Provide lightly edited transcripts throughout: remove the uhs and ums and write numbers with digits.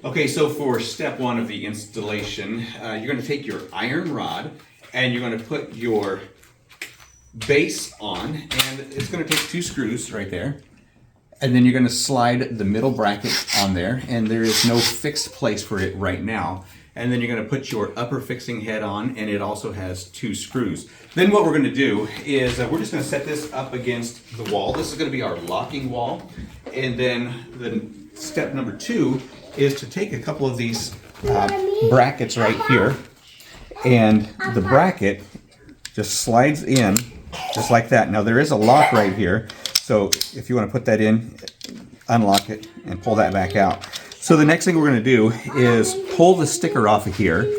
Okay, so for step one of the installation, you're going to take your iron rod and you're going to put your base on, and it's going to take 2 screws right there. And then you're going to slide the middle bracket on there, and there is no fixed place for it right now. And then you're going to put your upper fixing head on, and it also has 2 screws. Then what we're going to do is we're just going to set this up against the wall. This is going to be our locking wall. And then step number 2 is to take a couple of these brackets right here, and the bracket just slides in just like that. Now there is a lock right here, so if you want to put that in, unlock it and pull that back out. So the next thing we're going to do is pull the sticker off of here,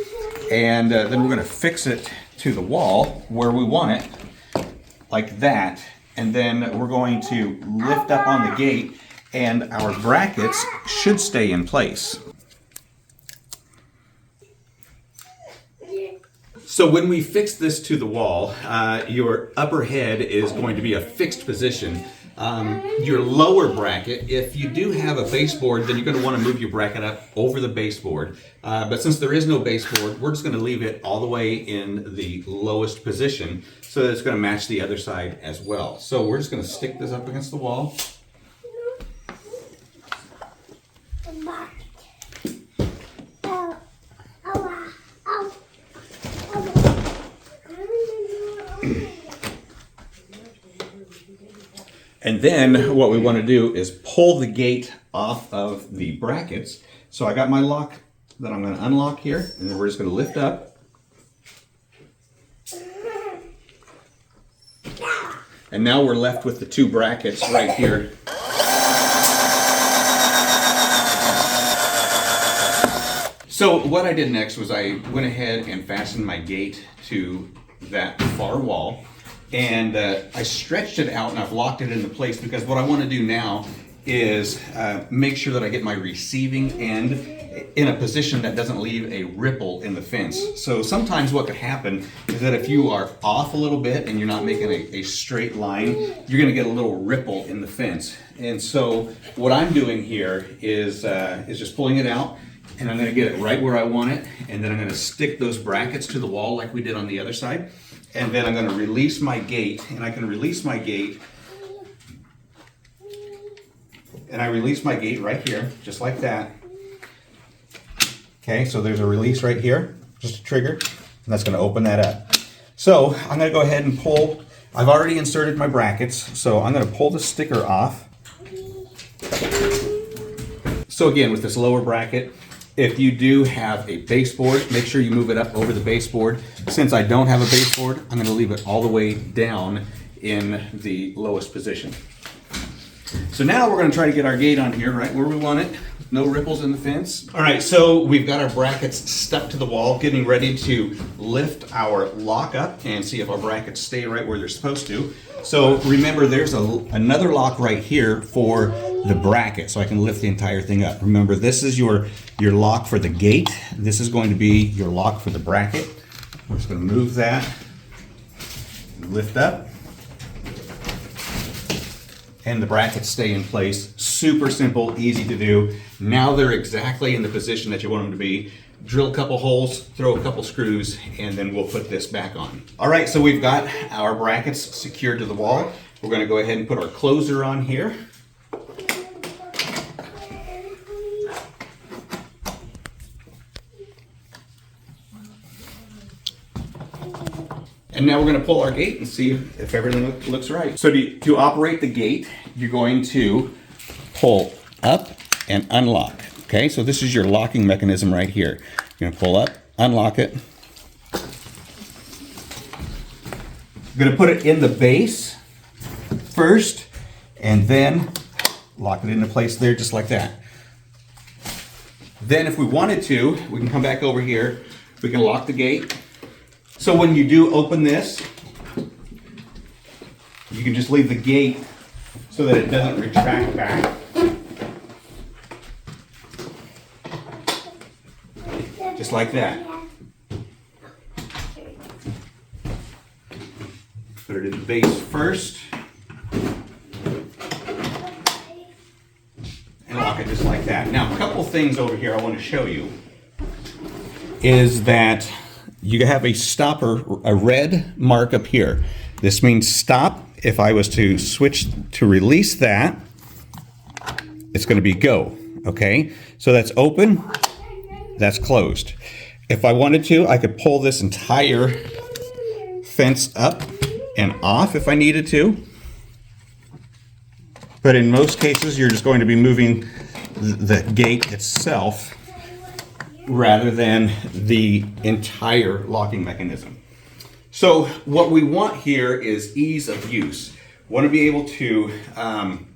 and then we're going to fix it to the wall where we want it, like that. And then we're going to lift up on the gate, and our brackets should stay in place. So when we fix this to the wall, your upper head is going to be a fixed position. Your lower bracket, if you do have a baseboard, then you're going to want to move your bracket up over the baseboard. But since there is no baseboard, we're just going to leave it all the way in the lowest position so that it's going to match the other side as well. So we're just going to stick this up against the wall. And then what we want to do is pull the gate off of the brackets. So I got my lock that I'm going to unlock here, and then we're just going to lift up. And now we're left with the 2 brackets right here. So what I did next was I went ahead and fastened my gate to that far wall. And I stretched it out and I've locked it into place, because what I want to do now is make sure that I get my receiving end in a position that doesn't leave a ripple in the fence. So sometimes what could happen is that if you are off a little bit and you're not making a straight line, you're going to get a little ripple in the fence. And so what I'm doing here is just pulling it out, and I'm going to get it right where I want it, and then I'm going to stick those brackets to the wall like we did on the other side. And then I'm going to release my gate, and I can release my gate, and I release my gate right here, just like that. Okay, so there's a release right here, just a trigger, and that's going to open that up. So I'm going to go ahead and pull. I've already inserted my brackets, so I'm going to pull the sticker off. So again, with this lower bracket, if you do have a baseboard, make sure you move it up over the baseboard. Since I don't have a baseboard, I'm going to leave it all the way down in the lowest position. So now we're going to try to get our gate on here right where we want it. No ripples in the fence. All right, so we've got our brackets stuck to the wall, getting ready to lift our lock up and see if our brackets stay right where they're supposed to. So remember, there's another lock right here for the bracket, so I can lift the entire thing up. Remember, this is your lock for the gate. This is going to be your lock for the bracket. We're just going to move that, lift up, and the brackets stay in place. Super simple, easy to do. Now they're exactly in the position that you want them to be. Drill a couple holes, throw a couple screws, and then we'll put this back on. All right, so we've got our brackets secured to the wall. We're going to go ahead and put our closer on here. And now we're going to pull our gate and see if everything looks right. So to operate the gate, you're going to pull up and unlock. Okay, so this is your locking mechanism right here. You're going to pull up, unlock it. I'm going to put it in the base first, and then lock it into place there just like that. Then if we wanted to, we can come back over here. We can lock the gate. So when you do open this, you can just leave the gate so that it doesn't retract back. Just like that. Put it in the base first. And lock it just like like that. Now, a couple things over here I want to show you is that you have a stopper, a red mark up here. This means stop. If I was to switch to release that, it's going to be go, okay? So that's open, that's closed. If I wanted to, I could pull this entire fence up and off if I needed to. But in most cases, you're just going to be moving the gate itself rather than the entire locking mechanism. So what we want here is ease of use. We want to be able to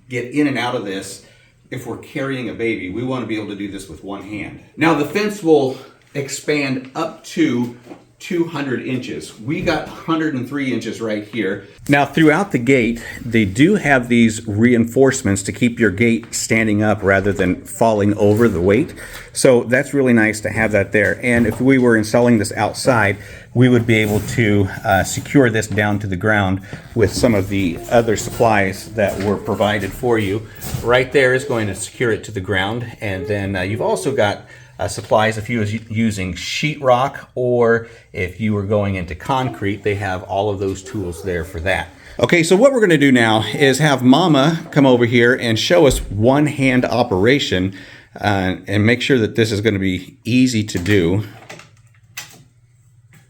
get in and out of this. If we're carrying a baby, we want to be able to do this with one hand. Now the fence will expand up to 200 inches. We got 103 inches right here. Now throughout the gate, they do have these reinforcements to keep your gate standing up rather than falling over the weight. So that's really nice to have that there. And if we were installing this outside, we would be able to secure this down to the ground with some of the other supplies that were provided for you. Right there is going to secure it to the ground. And then you've also got supplies if you was using sheetrock, or if you were going into concrete, they have all of those tools there for that. Okay, so what we're going to do now is have Mama come over here and show us one-hand operation and make sure that this is going to be easy to do.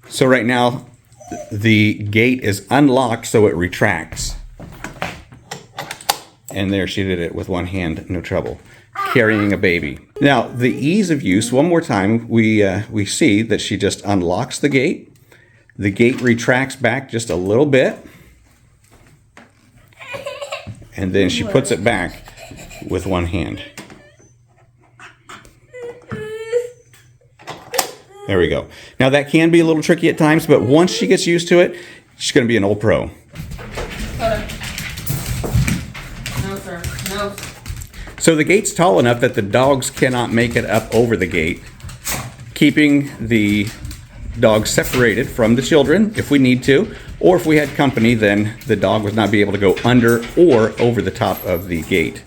So right now the gate is unlocked, so it retracts. And there, she did it with one hand, no trouble. Carrying a baby. Now, the ease of use, one more time, we see that she just unlocks the gate. The gate retracts back just a little bit. And then she puts it back with one hand. There we go. Now, that can be a little tricky at times, but once she gets used to it, she's going to be an old pro. No, sir. No. So the gate's tall enough that the dogs cannot make it up over the gate, keeping the dogs separated from the children if we need to, or if we had company, then the dog would not be able to go under or over the top of the gate.